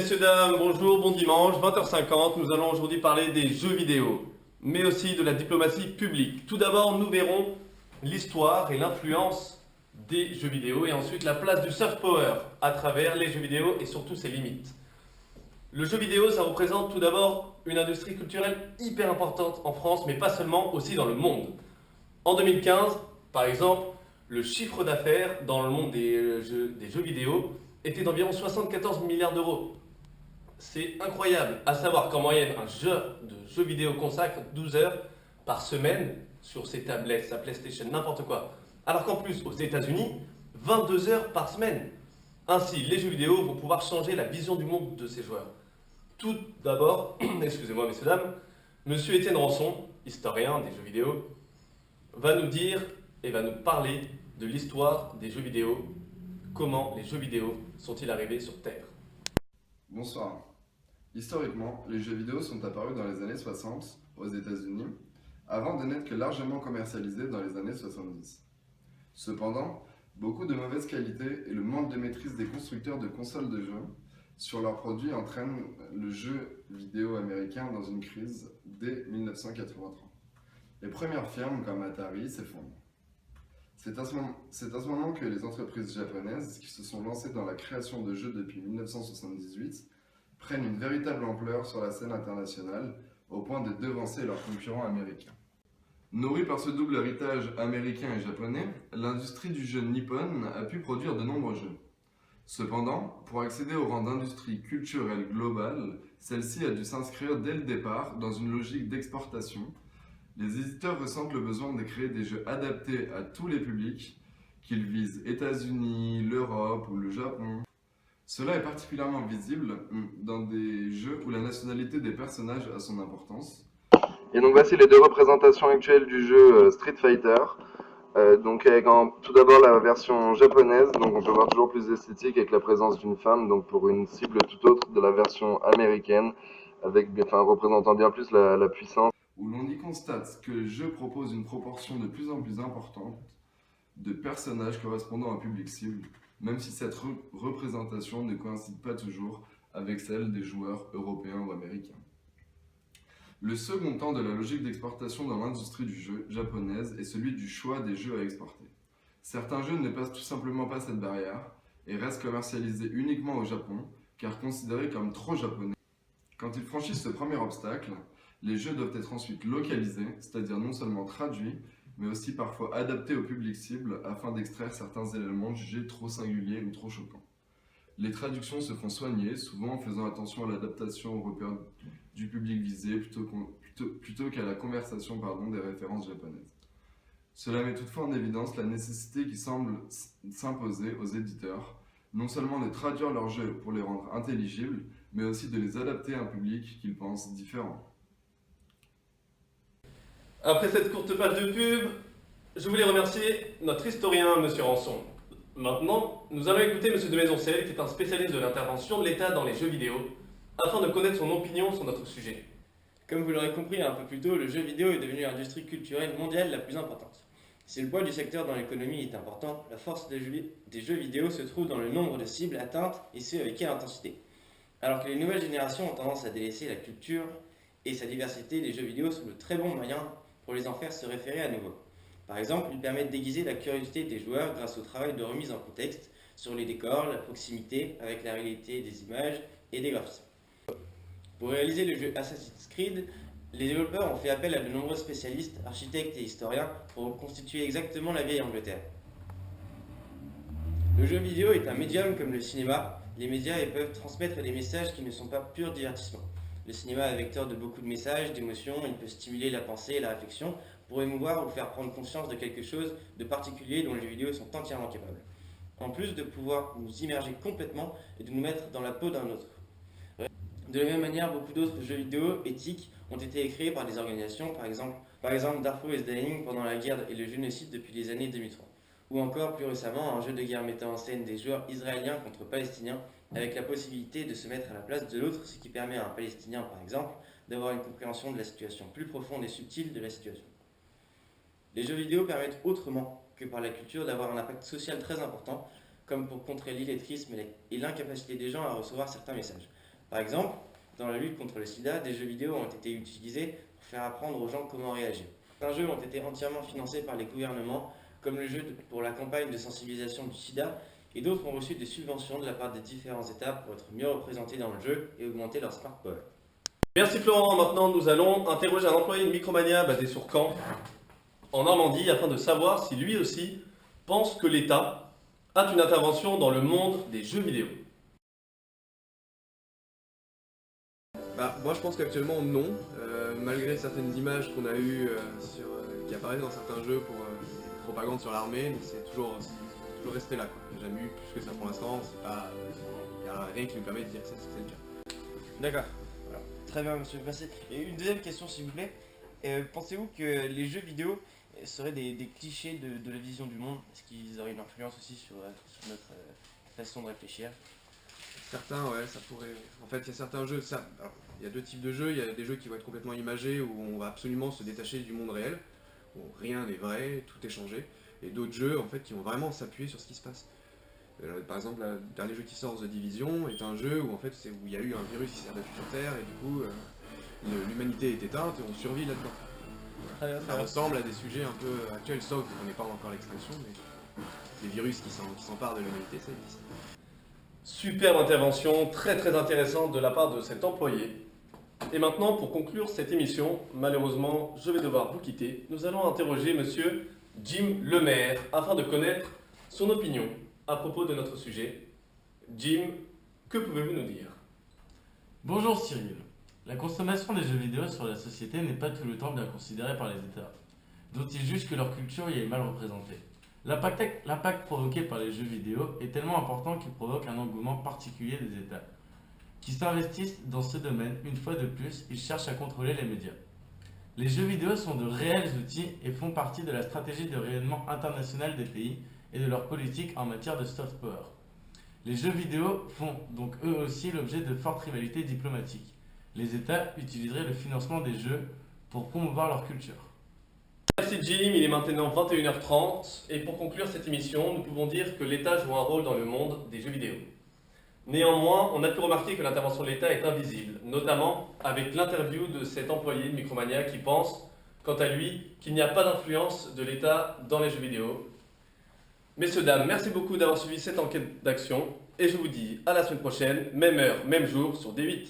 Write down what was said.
messieurs, dames, bonjour, bon dimanche, 20h50. Nous allons aujourd'hui parler des jeux vidéo, mais aussi de la diplomatie publique. Tout d'abord, nous verrons l'histoire et l'influence des jeux vidéo et ensuite la place du soft power à travers les jeux vidéo et surtout ses limites. Le jeu vidéo, ça représente tout d'abord une industrie culturelle hyper importante en France, mais pas seulement, aussi dans le monde. En 2015, par exemple, le chiffre d'affaires dans le monde des jeux vidéo était d'environ 74 milliards d'euros. C'est incroyable, à savoir qu'en moyenne, un jeu de jeux vidéo consacre 12 heures par semaine sur ses tablettes, sa PlayStation, n'importe quoi. Alors qu'en plus, aux États-Unis, 22 heures par semaine. Ainsi, les jeux vidéo vont pouvoir changer la vision du monde de ces joueurs. Tout d'abord, excusez-moi messieurs dames, monsieur Étienne Rançon, historien des jeux vidéo, va nous dire et va nous parler de l'histoire des jeux vidéo. Comment les jeux vidéo sont-ils arrivés sur Terre? Bonsoir. Historiquement, les jeux vidéo sont apparus dans les années 60 aux États-Unis, avant de n'être que largement commercialisés dans les années 70. Cependant, beaucoup de mauvaise qualité et le manque de maîtrise des constructeurs de consoles de jeux sur leurs produits entraînent le jeu vidéo américain dans une crise dès 1983. Les premières firmes comme Atari s'effondrent. C'est à ce moment que les entreprises japonaises, qui se sont lancées dans la création de jeux depuis 1978, prennent une véritable ampleur sur la scène internationale, au point de devancer leurs concurrents américains. Nourrie par ce double héritage américain et japonais, l'industrie du jeu nippon a pu produire de nombreux jeux. Cependant, pour accéder au rang d'industrie culturelle globale, celle-ci a dû s'inscrire dès le départ dans une logique d'exportation. Les éditeurs ressentent le besoin de créer des jeux adaptés à tous les publics, qu'ils visent États-Unis, l'Europe ou le Japon. Cela est particulièrement visible dans des jeux où la nationalité des personnages a son importance. Et donc voici les deux représentations actuelles du jeu Street Fighter. Donc avec tout d'abord la version japonaise, donc on peut voir toujours plus esthétique avec la présence d'une femme, donc pour une cible tout autre de la version américaine, représentant bien plus la puissance. Où l'on y constate que le jeu propose une proportion de plus en plus importante de personnages correspondant à un public cible, même si cette représentation ne coïncide pas toujours avec celle des joueurs européens ou américains. Le second temps de la logique d'exportation dans l'industrie du jeu japonaise est celui du choix des jeux à exporter. Certains jeux ne passent tout simplement pas cette barrière et restent commercialisés uniquement au Japon, car considérés comme trop japonais. Quand ils franchissent ce premier obstacle, les jeux doivent être ensuite localisés, c'est-à-dire non seulement traduits, mais aussi parfois adaptés au public cible afin d'extraire certains éléments jugés trop singuliers ou trop choquants. Les traductions se font soigner, souvent en faisant attention à l'adaptation aux repères du public visé plutôt qu'à la conversation des références japonaises. Cela met toutefois en évidence la nécessité qui semble s'imposer aux éditeurs, non seulement de traduire leurs jeux pour les rendre intelligibles, mais aussi de les adapter à un public qu'ils pensent différent. Après cette courte page de pub, je voulais remercier notre historien, monsieur Rançon. Maintenant, nous allons écouter monsieur de Maisoncelles, qui est un spécialiste de l'intervention de l'État dans les jeux vidéo, afin de connaître son opinion sur notre sujet. Comme vous l'aurez compris un peu plus tôt, le jeu vidéo est devenu l'industrie culturelle mondiale la plus importante. Si le poids du secteur dans l'économie est important, la force des jeux vidéo se trouve dans le nombre de cibles atteintes et ce avec quelle intensité. Alors que les nouvelles générations ont tendance à délaisser la culture et sa diversité, les jeux vidéo sont de très bons moyens pour les en faire se référer à nouveau. Par exemple, ils permettent d'aiguiser la curiosité des joueurs grâce au travail de remise en contexte sur les décors, la proximité avec la réalité des images et des graphismes. Pour réaliser le jeu Assassin's Creed, les développeurs ont fait appel à de nombreux spécialistes, architectes et historiens pour reconstituer exactement la vieille Angleterre. Le jeu vidéo est un médium comme le cinéma. Les médias peuvent transmettre des messages qui ne sont pas pur divertissement. Le cinéma est vecteur de beaucoup de messages, d'émotions, il peut stimuler la pensée et la réflexion pour émouvoir ou faire prendre conscience de quelque chose de particulier dont les jeux vidéo sont entièrement capables. En plus de pouvoir nous immerger complètement et de nous mettre dans la peau d'un autre. De la même manière, beaucoup d'autres jeux vidéo éthiques ont été créés par des organisations, par exemple Darfur is Dying pendant la guerre et le génocide depuis les années 2003. Ou encore plus récemment, un jeu de guerre mettant en scène des joueurs israéliens contre palestiniens avec la possibilité de se mettre à la place de l'autre, ce qui permet à un Palestinien par exemple d'avoir une compréhension de la situation plus profonde et subtile de la situation. Les jeux vidéo permettent autrement que par la culture d'avoir un impact social très important, comme pour contrer l'illettrisme et l'incapacité des gens à recevoir certains messages. Par exemple, dans la lutte contre le sida, des jeux vidéo ont été utilisés pour faire apprendre aux gens comment réagir. Certains jeux ont été entièrement financés par les gouvernements, comme le jeu pour la campagne de sensibilisation du sida, et d'autres ont reçu des subventions de la part des différents États pour être mieux représentés dans le jeu et augmenter leur smart power. Merci Florent, maintenant nous allons interroger un employé de Micromania basé sur Caen, en Normandie, afin de savoir si lui aussi pense que l'État a une intervention dans le monde des jeux vidéo. Moi je pense qu'actuellement non, malgré certaines images qu'on a eues qui apparaissent dans certains jeux pour propagande sur l'armée, c'est toujours resté là. J'ai jamais eu plus que ça pour l'instant, il n'y a rien qui nous permet de dire que c'est le cas. D'accord. Alors, très bien monsieur, merci. Et une deuxième question s'il vous plaît. Pensez-vous que les jeux vidéo seraient des clichés de la vision du monde? Est-ce qu'ils auraient une influence aussi sur notre façon de réfléchir? Certains, ouais, ça pourrait. En fait, il y a certains jeux, il y a deux types de jeux. Il y a des jeux qui vont être complètement imagés, où on va absolument se détacher du monde réel, où rien n'est vrai, tout est changé. Et d'autres jeux, en fait, qui vont vraiment s'appuyer sur ce qui se passe. Par exemple, le dernier jeu qui sort, The Division, est un jeu où, en fait, où il y a eu un virus qui s'est abattu sur Terre, et du coup, l'humanité est éteinte, et on survit là-dedans. Ça ressemble à des sujets un peu actuels, sauf qu'on n'est pas encore à l'extinction, mais les virus qui s'emparent de l'humanité, ça existe. Superbe intervention, très intéressante de la part de cet employé. Et maintenant, pour conclure cette émission, malheureusement, je vais devoir vous quitter. Nous allons interroger monsieur Jim Lemaire afin de connaître son opinion à propos de notre sujet. Jim, que pouvez-vous nous dire? Bonjour Cyril. La consommation des jeux vidéo sur la société n'est pas tout le temps bien considérée par les États, dont ils jugent que leur culture y est mal représentée. L'impact provoqué par les jeux vidéo est tellement important qu'il provoque un engouement particulier des États, qui s'investissent dans ce domaine. Une fois de plus, ils cherchent à contrôler les médias. Les jeux vidéo sont de réels outils et font partie de la stratégie de rayonnement international des pays et de leur politique en matière de soft power. Les jeux vidéo font donc eux aussi l'objet de fortes rivalités diplomatiques. Les États utiliseraient le financement des jeux pour promouvoir leur culture. Merci Jim, il est maintenant 21h30 et pour conclure cette émission, nous pouvons dire que l'État joue un rôle dans le monde des jeux vidéo. Néanmoins, on a pu remarquer que l'intervention de l'État est invisible, notamment avec l'interview de cet employé de Micromania qui pense, quant à lui, qu'il n'y a pas d'influence de l'État dans les jeux vidéo. Messieurs, dames, merci beaucoup d'avoir suivi cette enquête d'action et je vous dis à la semaine prochaine, même heure, même jour sur D8.